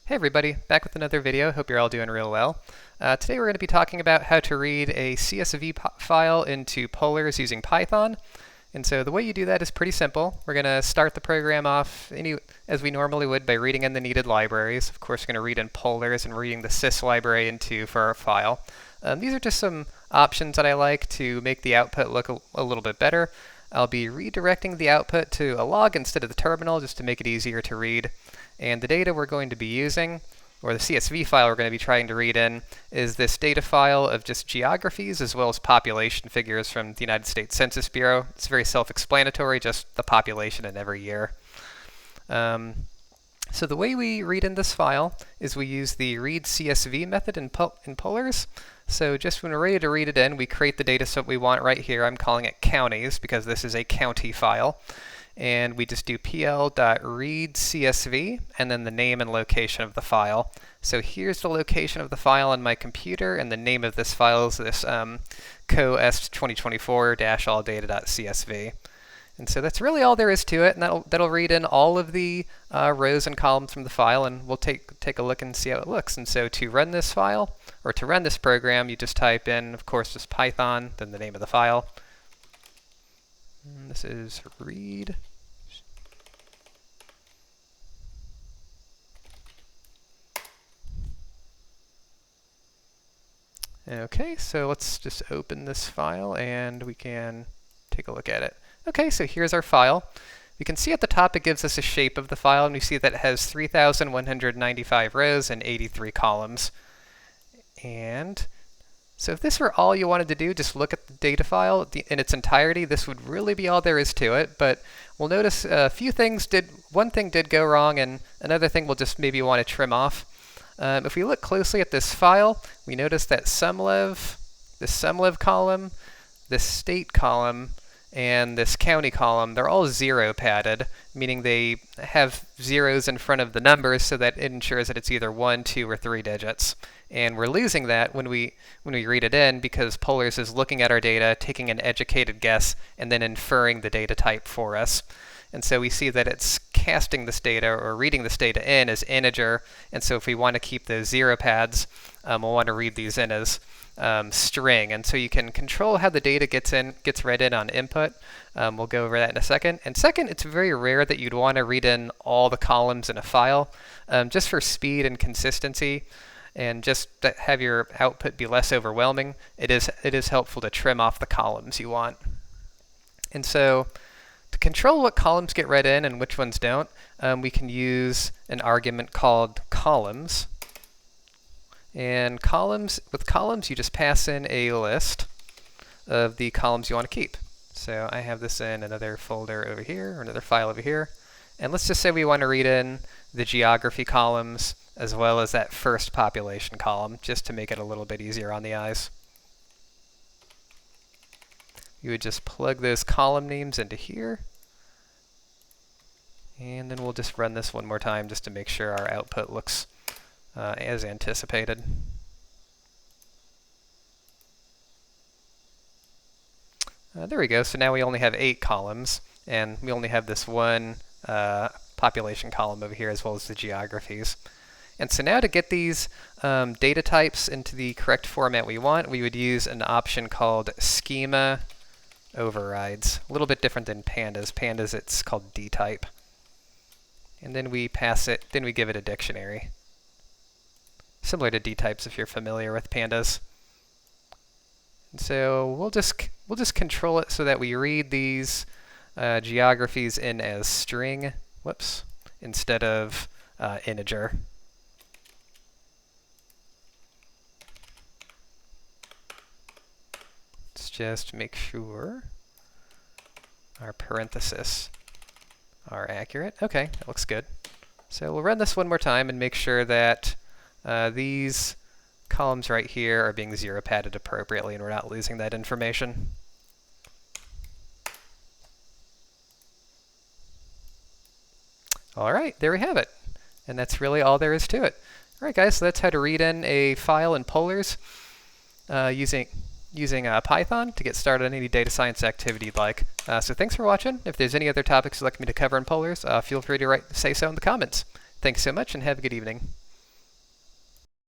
Hey everybody, back with another video. Hope you're all doing real well. Today we're going to be talking about how to read a CSV file into polars using Python. And so the way you do that is pretty simple. We're going to start the program off as we normally would by reading in the needed libraries. Of course, we're going to read in polars and reading the sys library for our file. These are just some options that I like to make the output look a little bit better. I'll be redirecting the output to a log instead of the terminal just to make it easier to read. And the data we're going to be using, or the CSV file we're going to be trying to read in, is this data file of just geographies as well as population figures from the United States Census Bureau. It's very self-explanatory, just the population in every year. So the way we read in this file is we use the read CSV method in polars. So just when we're ready to read it in, we create the data set we want right here. I'm calling it counties because this is a county file. And we just do pl.readcsv and then the name and location of the file. So here's the location of the file on my computer, and the name of this file is this co-est2024-alldata.csv. And so that's really all there is to it, and that'll read in all of the rows and columns from the file, and we'll take a look and see how it looks. And so to run this file, or to run this program, you just type in, of course, just Python, then the name of the file. And this is read. Okay, so let's just open this file and we can take a look at it. Okay, so here's our file. We can see at the top it gives us a shape of the file, and we see that it has 3,195 rows and 83 columns. And so if this were all you wanted to do, just look at the data file in its entirety, this would really be all there is to it. But we'll notice one thing did go wrong, and another thing we'll just maybe want to trim off. If we look closely at this file, we notice that this sumlev column, this state column, and this county column, they're all zero padded, meaning they have zeros in front of the numbers so that it ensures that it's either 1, 2, or 3 digits. And we're losing that when we read it in because polars is looking at our data, taking an educated guess, and then inferring the data type for us. And so we see that it's casting this data or reading this data in as integer. And so if we want to keep those zero pads, we'll want to read these in as string. And so you can control how the data gets read in on input. We'll go over that in a second. And second, it's very rare that you'd want to read in all the columns in a file, just for speed and consistency. And just to have your output be less overwhelming, it is helpful to trim off the columns you want. And so to control what columns get read in and which ones don't, we can use an argument called columns. And with columns, you just pass in a list of the columns you want to keep. So I have this in another folder over here, or another file over here. And let's just say we want to read in the geography columns as well as that first population column, just to make it a little bit easier on the eyes. You would just plug those column names into here. And then we'll just run this one more time just to make sure our output looks as anticipated. There we go. So now we only have 8 columns, and we only have this one population column over here as well as the geographies. And so now to get these data types into the correct format we want, we would use an option called schema overrides. A little bit different than pandas. Pandas, it's called dtype. And then we give it a dictionary. Similar to dtypes if you're familiar with pandas. And so we'll just control it so that we read these geographies in as string, instead of integer. Let's just make sure our parentheses are accurate. Okay, that looks good. So we'll run this one more time and make sure that these columns right here are being zero padded appropriately and we're not losing that information. All right, there we have it. And that's really all there is to it. All right, guys, so that's how to read in a file in polars using Python to get started on any data science activity you'd like. So thanks for watching. If there's any other topics you'd like me to cover in polars, feel free to say so in the comments. Thanks so much and have a good evening.